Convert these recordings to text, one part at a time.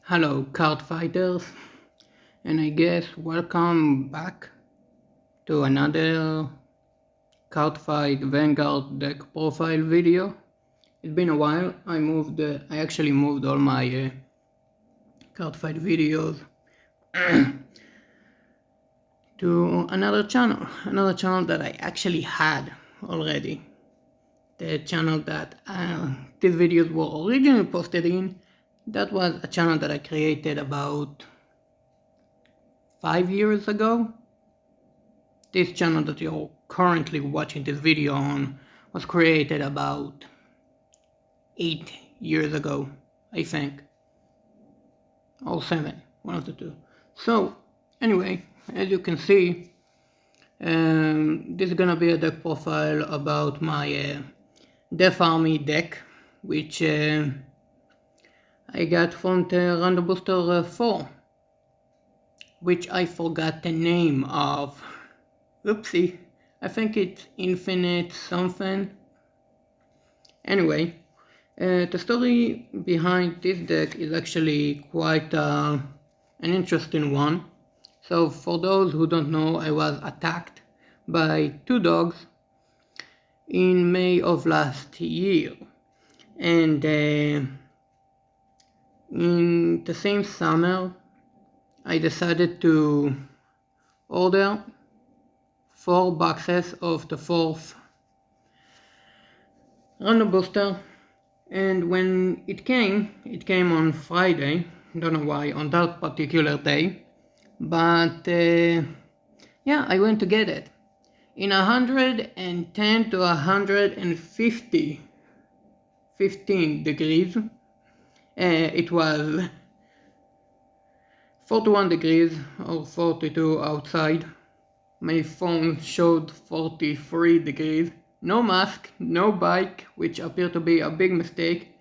Hello card fighters, and I guess welcome back to another Cardfight Vanguard deck profile video. It's been a while. I actually moved all my Cardfight videos to another channel that I actually had already. The channel that these videos were originally posted in, that was a channel that I created about 5 years ago. This channel that you're currently watching this video on was created about 8 years ago, I think. Or 7, one of the two. So, anyway, as you can see, this is gonna be a deck profile about my Death Army deck, which I got from the Random Booster 4, which I forgot the name of. Oopsie, I think it's Infinite something. Anyway, the story behind this deck is actually quite an interesting one. So for those who don't know, I was attacked by 2 dogs in May of last year, and in the same summer I decided to order 4 boxes of the 4th random booster, and when it came on Friday. Don't know why on that particular day, but yeah, I went to get it in 110 to 15 degrees. It was 41 degrees or 42 outside. My phone showed 43 degrees. No mask, no bike, which appeared to be a big mistake.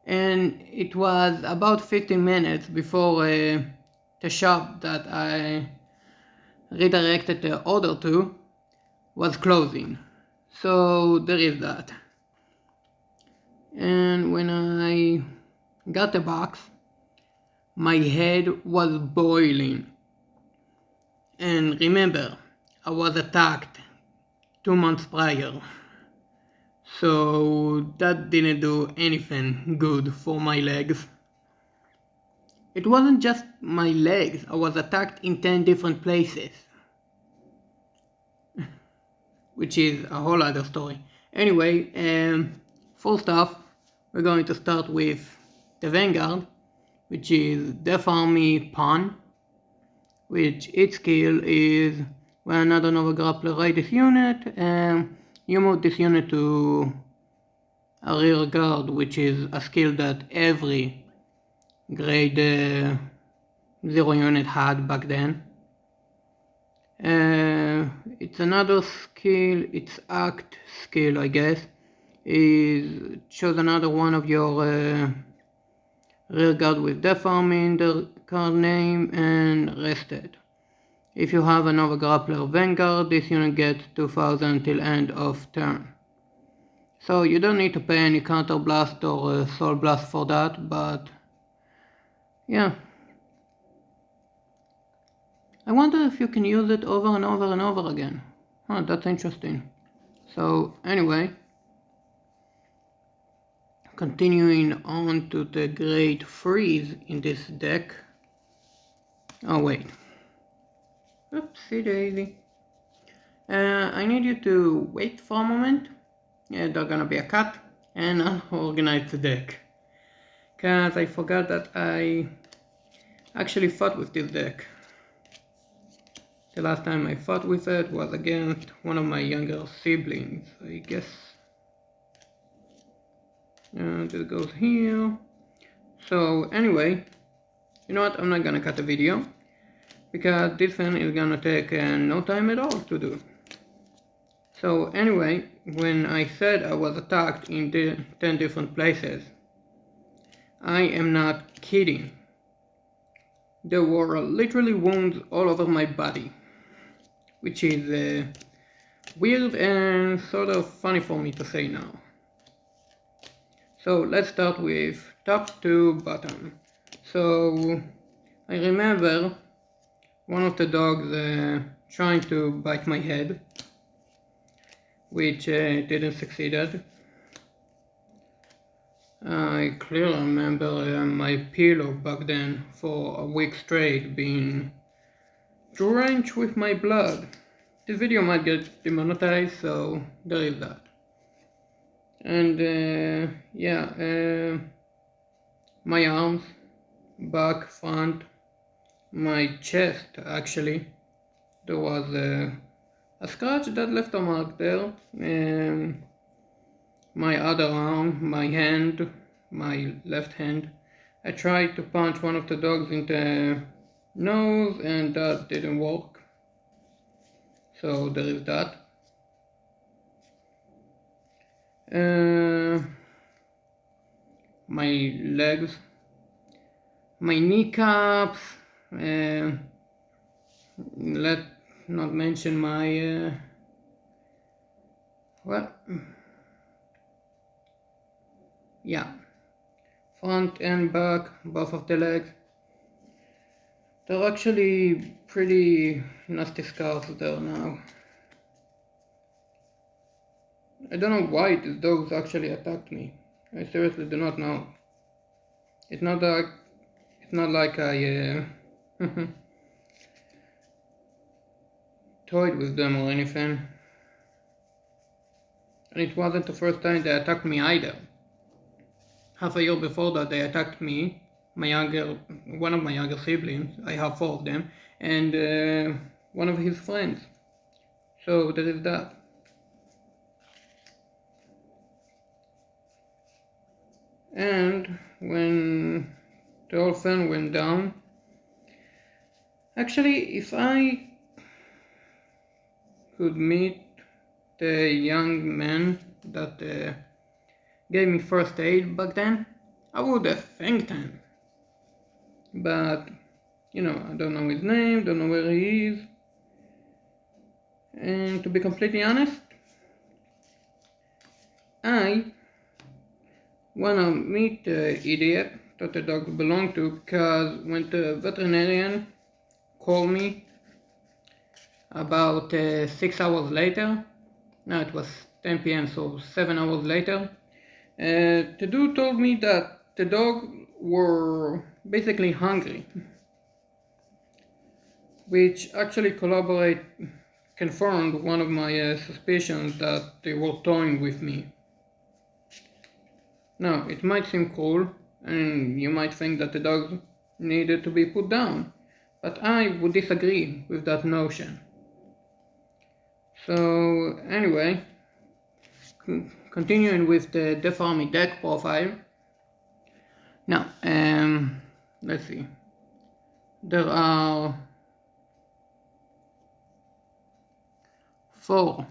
And it was about 15 minutes before the shop that I redirected the order to was closing. So there is that. And when I got the box, my head was boiling. And remember, I was attacked 2 months prior, so that didn't do anything good for my legs. It wasn't just my legs, I was attacked in 10 different places, which is a whole other story. Anyway, first off, we're going to start with the Vanguard, which is Death Army Pawn, which its skill is when another Nova Grappler raids this unit, you move this unit to a rear guard, which is a skill that every grade 0 unit had back then. It's another skill, its act skill I guess, is choose another one of your rear guard with Death Army in the card name and rested. If you have another Grappler Vanguard, this unit gets 2000 till end of turn. So you don't need to pay any Counter Blast or Soul Blast for that, but yeah. I wonder if you can use it over and over and over again. Huh, that's interesting. So anyway, continuing on to the Great Freeze in this deck. Oh wait. Oopsie daisy. I need you to wait for a moment. Yeah, there's gonna be a cut, and I'll organize the deck. Cause I forgot that I actually fought with this deck. The last time I fought with it was against one of my younger siblings, I guess. This goes here. So anyway, you know what, I'm not gonna cut the video, because this thing is gonna take no time at all to do. So anyway, when I said I was attacked in 10 different places, I am not kidding. There were literally wounds all over my body, which is weird and sort of funny for me to say now. So let's start with top to bottom. So I remember one of the dogs trying to bite my head, which didn't succeed at. I clearly remember my pillow back then for a week straight being drenched with my blood. This video might get demonetized, so there is that. And my arms, back, front, my chest actually, there was a scratch that left a mark there. My other arm, my hand, my left hand, I tried to punch one of the dogs in the nose and that didn't work. So there is that. My legs, my kneecaps, let's not mention my front and back, both of the legs. They're actually pretty nasty scars there now. I don't know why these dogs actually attacked me. I seriously do not know. It's not like I toyed with them or anything. And it wasn't the first time they attacked me either. Half a year before that they attacked me, one of my younger siblings, I have 4 of them, and one of his friends. So there is that. And when the whole thing went down, actually if I could meet the young man that gave me first aid back then, I would have thanked him. But, I don't know his name, don't know where he is. And to be completely honest, I wanna meet the idiot that the dog belonged to, because when the veterinarian called me about 6 hours later, no, it was 10 p.m. so 7 hours later, the dude told me that the dog were basically hungry, which actually confirmed one of my suspicions that they were toying with me. Now, it might seem cruel, and you might think that the dog needed to be put down, but I would disagree with that notion. So, anyway, continuing with the Death Army deck profile. Now, let's see. There are 4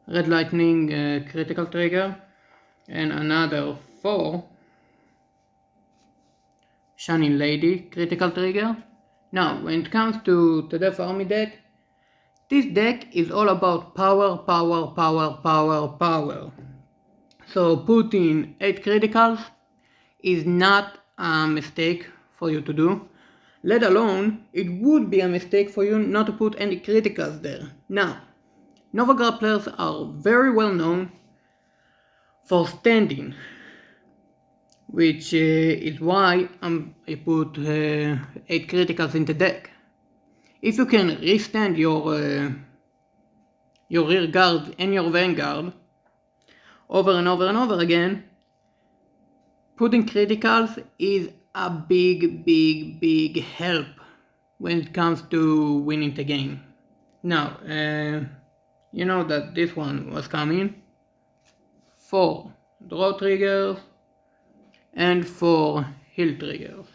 Red Lightning critical trigger and another 4 Shining Lady critical trigger. Now, when it comes to the Death Army deck, this deck is all about power. So putting 8 criticals is not a mistake for you to do. Let alone, it would be a mistake for you not to put any criticals there. Now, Nova grapplers are very well known for standing, which is why I put 8 criticals in the deck. If you can restand your rear guard and your vanguard over and over again, putting criticals is a big help when it comes to winning the game. Now, you know that this one was coming. 4 draw triggers and 4 heal triggers.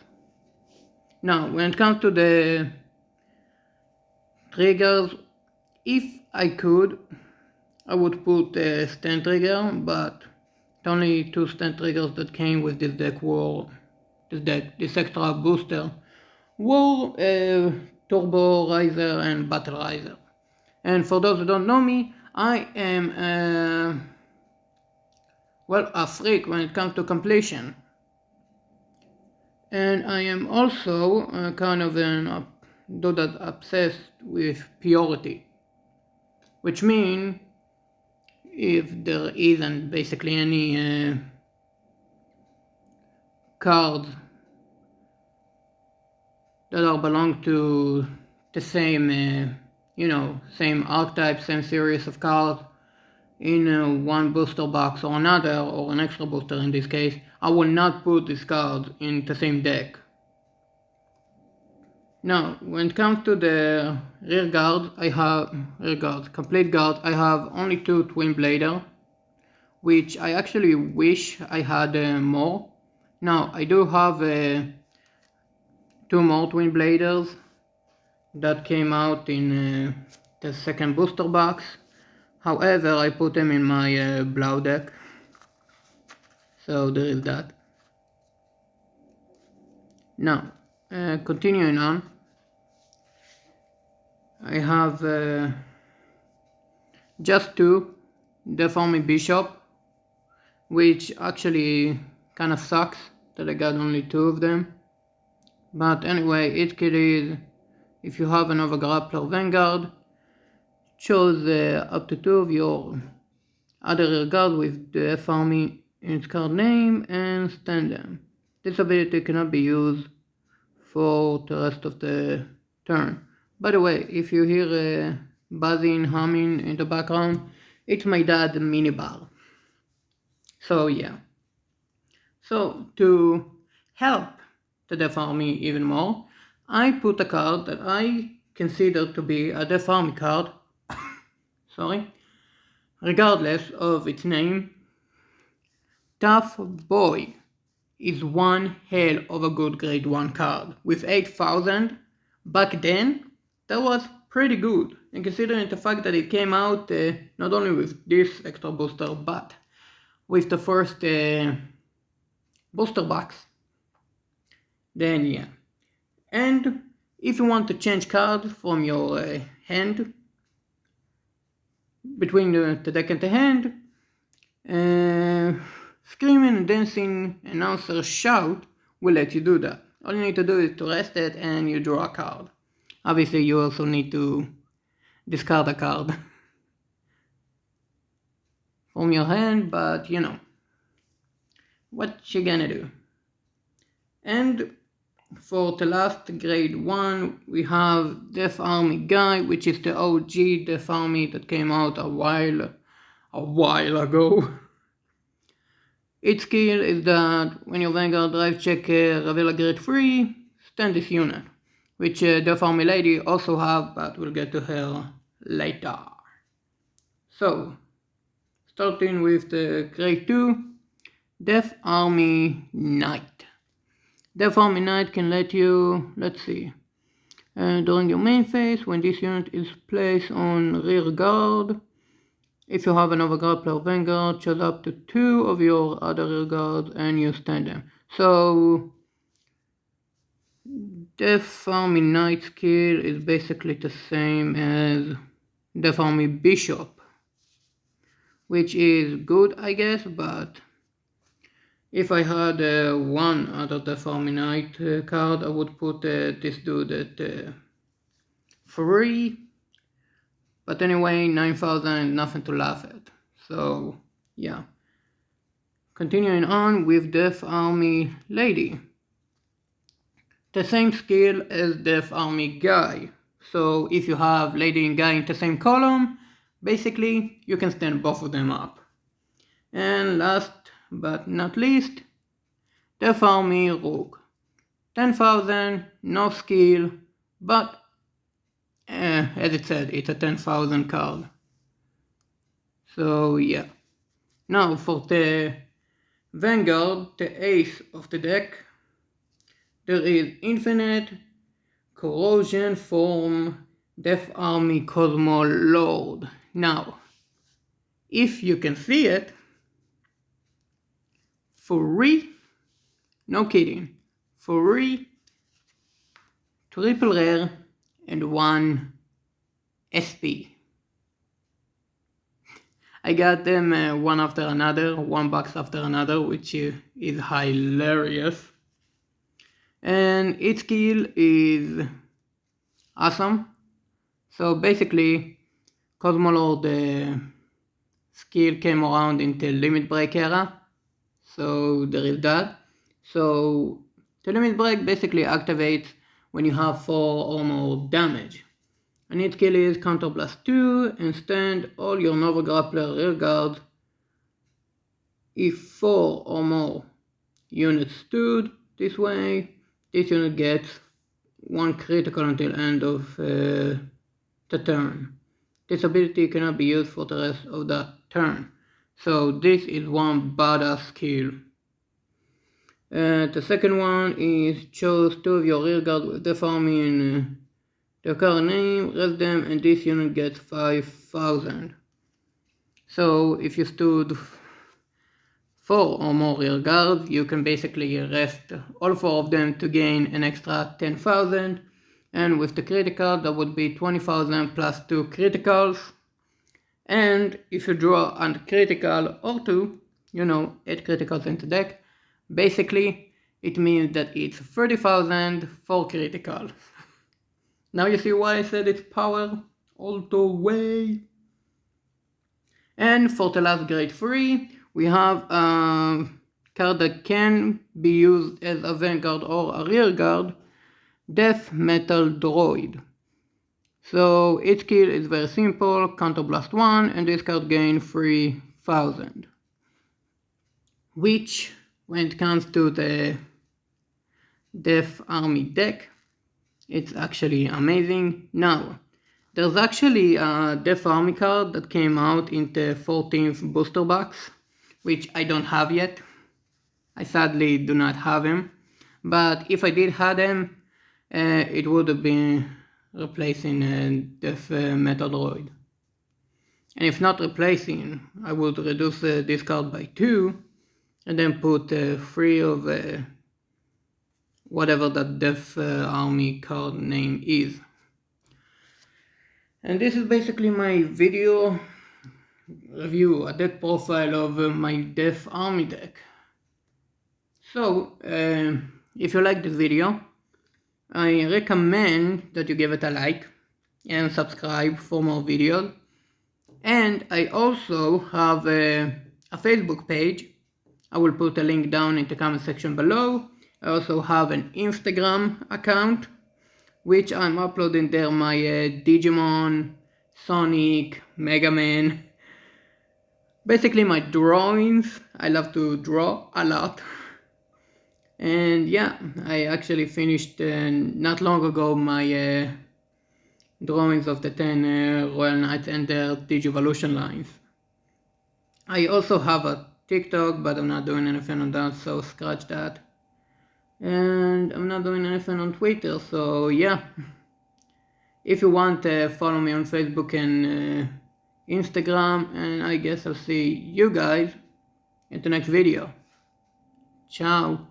Now, when it comes to the triggers, if I could, I would put a stand trigger, but the only 2 stand triggers that came with this deck were this extra booster were Turbo Riser and Battle Riser. And for those who don't know me, I am a freak when it comes to completion. And I am also kind of an dude that obsessed with purity, which means if there isn't basically any cards that are belong to the same, same archetype, same series of cards in one booster box or another, or an extra booster in this case, I will not put these cards in the same deck. Now, when it comes to the complete guard, I have only 2 Twin Blader, which I actually wish I had more. Now, I do have 2 more Twin Bladers that came out in the second booster box. However, I put them in my Blau deck, so there is that. Now, continuing on, I have just 2 Death Army Bishop, which actually kind of sucks that I got only 2 of them. But anyway, its kit is, if you have another grappler Vanguard, choose up to 2 of your other rear guard with the Death Army in its card name and stand them. This ability cannot be used for the rest of the turn. By the way, if you hear buzzing, humming in the background, it's my dad's minibar. So yeah. So to help the Death Army even more, I put a card that I consider to be a Death Army card, regardless of its name. Tough Boy is one hell of a good grade 1 card. With 8,000, back then, that was pretty good. And considering the fact that it came out not only with this extra booster, but with the first booster box, then yeah. And if you want to change cards from your hand, between the deck and the hand, Screaming and Dancing Announcer Shout will let you do that. All you need to do is to rest it and you draw a card. Obviously you also need to discard a card from your hand, but you know, what you gonna do? And for the last grade 1, we have Death Army Guy, which is the OG Death Army that came out a while ago. Its skill is that when your Vanguard drive check reveal a grade 3, stand this unit, which Death Army Lady also have, but we'll get to her later. So, starting with the grade 2, Death Army Knight. Death Army Knight can let you, let's see, during your main phase, when this unit is placed on rear guard, if you have another grappler Vanguard, choose up to 2 of your other rear guards and you stand them. So, Death Army Knight skill is basically the same as Death Army Bishop, which is good, I guess, but if I had one other Death Army Knight card, I would put this dude at 3. But anyway, 9,000 is nothing to laugh at. So, yeah. Continuing on with Death Army Lady. The same skill as Death Army Guy. So, if you have Lady and Guy in the same column, basically, you can stand both of them up. And last but not least, Death Army Rogue. 10,000, no skill, but as it said, it's a 10,000 card. So yeah. Now for the Vanguard, the ace of the deck, there is Infinite Corrosion from Death Army Cosmo Lord. Now, if you can see it, 3, no kidding, 3 triple rare and 1 SP. I got them one after another, one box after another, which is hilarious. and its skill is awesome. So basically, Cosmolord skill came around in the Limit Break era, so there is that. So the Limit Break basically activates when you have 4 or more damage. And its skill is Counterblast 2 and stand all your Nova Grappler rear guards if 4 or more units stood this way. This unit gets 1 critical until end of the turn. This ability cannot be used for the rest of the turn. So this is one badass skill. The second one is choose 2 of your rear guard with def army in their current name, rest them, and this unit gets 5,000. So if you stood 4 or more rear guards, you can basically rest all 4 of them to gain an extra 10,000. And with the critical, that would be 20,000 plus 2 criticals. And if you draw a critical or 2, 8 criticals in the deck, basically it means that it's 30,000 for criticals. Now you see why I said it's power all the way. And for the last grade 3, we have a card that can be used as a vanguard or a rear guard, Death Metal Droid. So its skill is very simple, Counterblast 1, and this card gains 3,000. Which, when it comes to the Death Army deck, it's actually amazing. Now, there's actually a Death Army card that came out in the 14th booster box, which I don't have yet. I sadly do not have him, but if I did have him, it would have been replacing Death Metal Droid. And if not replacing, I would reduce this card by 2, and then put 3 of whatever that Death Army card name is. And this is basically my video review, a deck profile of my Death Army deck. So, if you like this video, I recommend that you give it a like and subscribe for more videos. And I also have a Facebook page. I will put a link down in the comment section below. I also have an Instagram account, which I'm uploading there my Digimon, Sonic, Mega Man, basically my drawings. I love to draw a lot. And yeah, I actually finished not long ago my drawings of the 10 Royal Knights and their Digivolution lines. I also have a TikTok, but I'm not doing anything on that, so scratch that. And I'm not doing anything on Twitter, so yeah. If you want, follow me on Facebook and Instagram, and I guess I'll see you guys in the next video. Ciao.